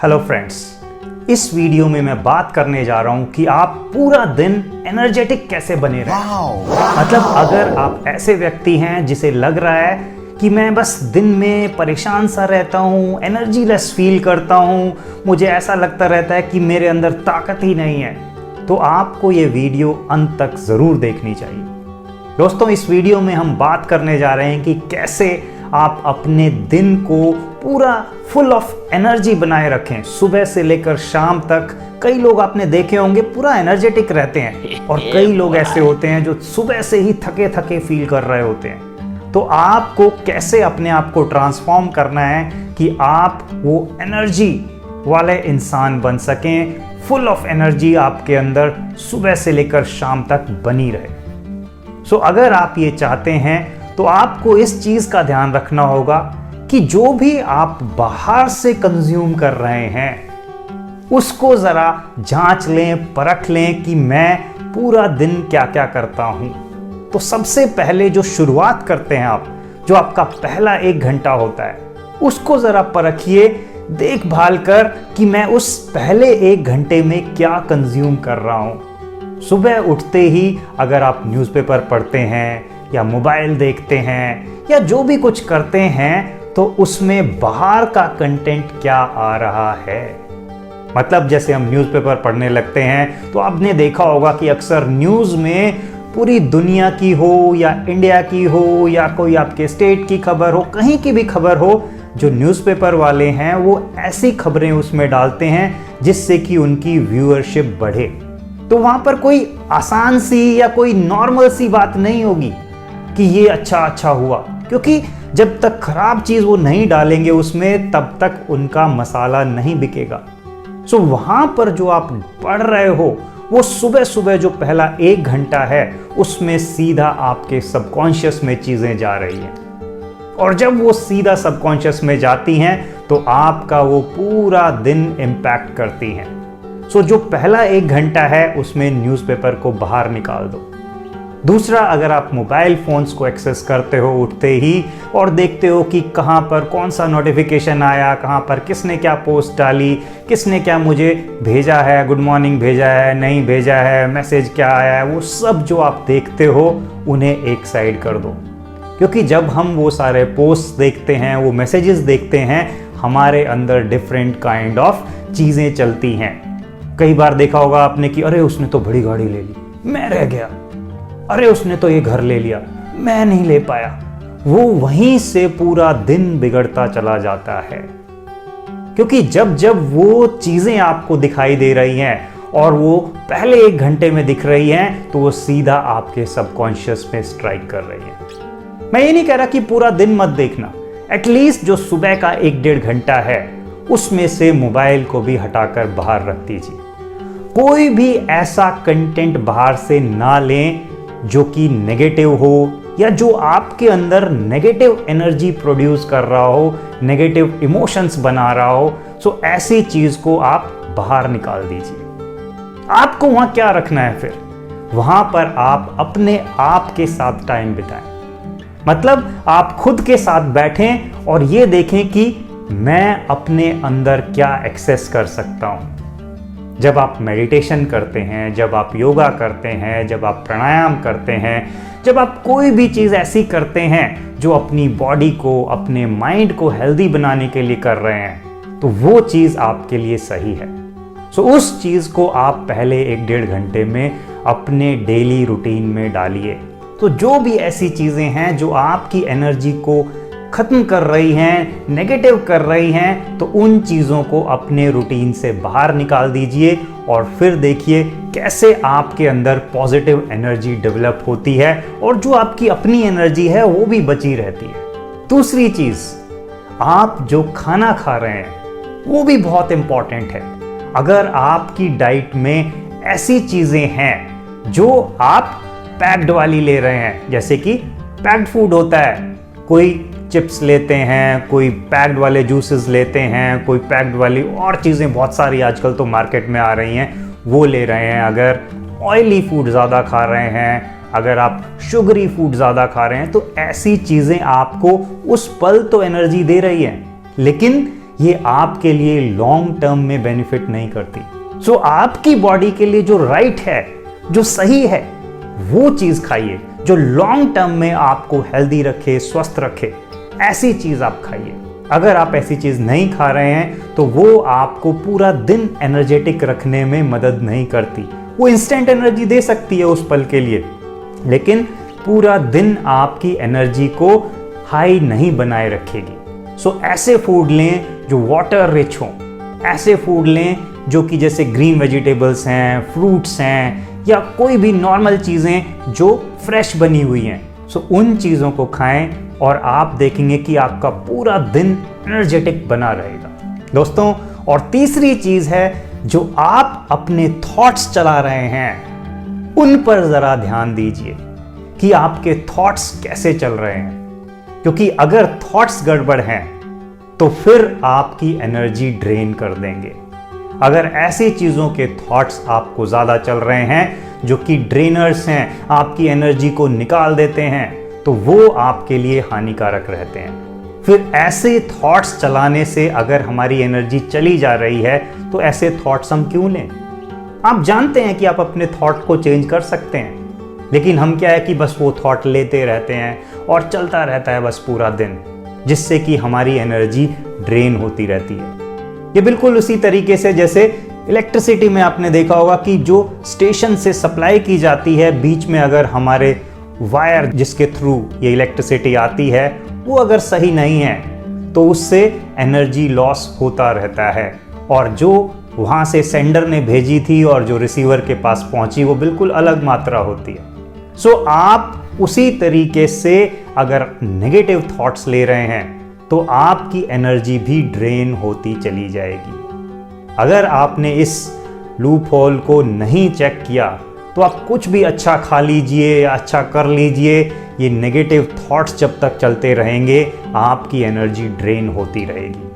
Hello friends, इस video में मैं बात करने जा रहा हूं कि आप पूरा दिन एनर्जेटिक कैसे बने रहें। मतलब अगर आप ऐसे व्यक्ति हैं जिसे लग रहा है कि मैं बस दिन में परेशान सा रहता हूं, एनर्जी लेस फील करता हूं, मुझे ऐसा लगता रहता है कि मेरे अंदर ताकत ही नहीं है, तो आपको ये वीडियो अंत तक ज़रूर देखनी चाहिए। दोस्तों, इस वीडियो में हम बात करने जा रहे हैं कि कैसे आप अपने दिन को पूरा फुल ऑफ एनर्जी बनाए रखें। सुबह से लेकर शाम तक कई लोग आपने देखे होंगे पूरा एनर्जेटिक रहते हैं, और कई लोग ऐसे होते हैं जो सुबह से ही थके थके फील कर रहे होते हैं। तो आपको कैसे अपने आप को ट्रांसफॉर्म करना है कि आप वो एनर्जी वाले इंसान बन सकें, फुल ऑफ एनर्जी आपके अंदर सुबह से लेकर शाम तक बनी रहे। अगर आप ये चाहते हैं तो आपको इस चीज का ध्यान रखना होगा कि जो भी आप बाहर से कंज्यूम कर रहे हैं उसको जरा जांच लें, परख लें कि मैं पूरा दिन क्या क्या करता हूं। तो सबसे पहले जो शुरुआत करते हैं आप, जो आपका पहला 1 घंटा होता है, उसको जरा परखिए, देखभाल कर कि मैं उस पहले 1 घंटे में क्या कंज्यूम कर रहा हूं। सुबह उठते ही अगर आप न्यूज़पेपर पढ़ते हैं या मोबाइल देखते हैं या जो भी कुछ करते हैं, तो उसमें बाहर का कंटेंट क्या आ रहा है। मतलब जैसे हम न्यूज़पेपर पढ़ने लगते हैं तो आपने देखा होगा कि अक्सर न्यूज़ में पूरी दुनिया की हो या इंडिया की हो या कोई आपके स्टेट की खबर हो, कहीं की भी खबर हो, जो न्यूज़पेपर वाले हैं वो ऐसी खबरें उसमें डालते हैं जिससे कि उनकी व्यूअरशिप बढ़े। तो वहां पर कोई आसान सी या कोई नॉर्मल सी बात नहीं होगी कि ये अच्छा हुआ, क्योंकि जब तक खराब चीज वो नहीं डालेंगे उसमें, तब तक उनका मसाला नहीं बिकेगा। वहां पर जो आप पढ़ रहे हो वो सुबह सुबह जो पहला 1 घंटा है उसमें सीधा आपके सबकॉन्शियस में चीजें जा रही हैं, और जब वो सीधा सबकॉन्शियस में जाती हैं तो आपका वो पूरा दिन इम्पैक्ट करती हैं। जो पहला 1 घंटा है उसमें न्यूज़पेपर को बाहर निकाल दो। दूसरा, अगर आप मोबाइल फोन्स को एक्सेस करते हो उठते ही और देखते हो कि कहाँ पर कौन सा नोटिफिकेशन आया, कहाँ पर किसने क्या पोस्ट डाली, किसने क्या मुझे भेजा है, गुड मॉर्निंग भेजा है, नहीं भेजा है, मैसेज क्या आया है, वो सब जो आप देखते हो उन्हें एक साइड कर दो। क्योंकि जब हम वो सारे पोस्ट देखते हैं, वो मैसेजेस देखते हैं, हमारे अंदर डिफरेंट काइंड ऑफ चीज़ें चलती हैं। कई बार देखा होगा आपने कि अरे उसने तो बड़ी गाड़ी ले ली, मैं रह गया, अरे उसने तो ये घर ले लिया, मैं नहीं ले पाया। वो वहीं से पूरा दिन बिगड़ता चला जाता है, क्योंकि जब जब वो चीजें आपको दिखाई दे रही हैं और वो पहले 1 घंटे में दिख रही हैं, तो वो सीधा आपके सबकॉन्शियस में स्ट्राइक कर रही है। मैं ये नहीं कह रहा कि पूरा दिन मत देखना, एटलीस्ट जो सुबह का 1-1.5 घंटा है उसमें से मोबाइल को भी हटाकर बाहर रख दीजिए। कोई भी ऐसा कंटेंट बाहर से ना लें जो कि नेगेटिव हो या जो आपके अंदर नेगेटिव एनर्जी प्रोड्यूस कर रहा हो, नेगेटिव इमोशंस बना रहा हो। ऐसी चीज को आप बाहर निकाल दीजिए। आपको वहां क्या रखना है फिर? वहां पर आप अपने आप के साथ टाइम बिताएं। मतलब आप खुद के साथ बैठें और ये देखें कि मैं अपने अंदर क्या एक्सेस कर सकता हूं। जब आप मेडिटेशन करते हैं, जब आप योगा करते हैं, जब आप प्राणायाम करते हैं, जब आप कोई भी चीज़ ऐसी करते हैं जो अपनी बॉडी को, अपने माइंड को हेल्दी बनाने के लिए कर रहे हैं, तो वो चीज़ आपके लिए सही है। उस चीज़ को आप पहले 1-1.5 घंटे में अपने डेली रूटीन में डालिए। तो जो भी ऐसी चीज़ें हैं जो आपकी एनर्जी को खत्म कर रही हैं, नेगेटिव कर रही हैं, तो उन चीज़ों को अपने रूटीन से बाहर निकाल दीजिए और फिर देखिए कैसे आपके अंदर पॉजिटिव एनर्जी डेवलप होती है और जो आपकी अपनी एनर्जी है वो भी बची रहती है। दूसरी चीज़, आप जो खाना खा रहे हैं वो भी बहुत इंपॉर्टेंट है। अगर आपकी डाइट में ऐसी चीज़ें हैं जो आप पैक्ड वाली ले रहे हैं, जैसे कि पैक्ड फूड होता है, कोई चिप्स लेते हैं, कोई पैक्ड वाले जूसेस लेते हैं, कोई पैक्ड वाली और चीज़ें बहुत सारी आजकल तो मार्केट में आ रही हैं, वो ले रहे हैं। अगर ऑयली फूड ज़्यादा खा रहे हैं, अगर आप शुगरी फूड ज़्यादा खा रहे हैं, तो ऐसी चीज़ें आपको उस पल तो एनर्जी दे रही हैं, लेकिन ये आपके लिए लॉन्ग टर्म में बेनिफिट नहीं करती। सो आपकी बॉडी के लिए जो राइट है, जो सही है, वो चीज खाइए जो लॉन्ग टर्म में आपको हेल्दी रखे, स्वस्थ रखे। ऐसी चीज आप खाइए। अगर आप ऐसी चीज नहीं खा रहे हैं तो वो आपको पूरा दिन एनर्जेटिक रखने में मदद नहीं करती। वो इंस्टेंट एनर्जी दे सकती है उस पल के लिए, लेकिन पूरा दिन आपकी एनर्जी को हाई नहीं बनाए रखेगी। सो ऐसे फूड लें जो वाटर रिच हो, ऐसे फूड लें जो कि जैसे ग्रीन वेजिटेबल्स हैं, फ्रूट्स हैं, या कोई भी नॉर्मल चीज़ें जो फ्रेश बनी हुई हैं। सो उन चीज़ों को खाएं और आप देखेंगे कि आपका पूरा दिन एनर्जेटिक बना रहेगा दोस्तों। और तीसरी चीज़ है, जो आप अपने थॉट्स चला रहे हैं उन पर ज़रा ध्यान दीजिए कि आपके थॉट्स कैसे चल रहे हैं, क्योंकि अगर थॉट्स गड़बड़ हैं तो फिर आपकी एनर्जी ड्रेन कर देंगे। अगर ऐसी चीज़ों के थॉट्स आपको ज़्यादा चल रहे हैं जो कि ड्रेनर्स हैं, आपकी एनर्जी को निकाल देते हैं, तो वो आपके लिए हानिकारक रहते हैं। फिर ऐसे थॉट्स चलाने से अगर हमारी एनर्जी चली जा रही है तो ऐसे थॉट्स हम क्यों लें? आप जानते हैं कि आप अपने थॉट को चेंज कर सकते हैं, लेकिन हम क्या है कि बस वो थॉट लेते रहते हैं और चलता रहता है बस पूरा दिन, जिससे कि हमारी एनर्जी ड्रेन होती रहती है। ये बिल्कुल उसी तरीके से जैसे इलेक्ट्रिसिटी में आपने देखा होगा कि जो स्टेशन से सप्लाई की जाती है, बीच में अगर हमारे वायर जिसके थ्रू ये इलेक्ट्रिसिटी आती है वो अगर सही नहीं है तो उससे एनर्जी लॉस होता रहता है, और जो वहाँ से सेंडर ने भेजी थी और जो रिसीवर के पास पहुँची वो बिल्कुल अलग मात्रा होती है। सो आप उसी तरीके से अगर नेगेटिव थॉट्स ले रहे हैं तो आपकी एनर्जी भी ड्रेन होती चली जाएगी। अगर आपने इस लूप होल को नहीं चेक किया तो आप कुछ भी अच्छा खा लीजिए या अच्छा कर लीजिए, ये नेगेटिव थॉट्स जब तक चलते रहेंगे आपकी एनर्जी ड्रेन होती रहेगी।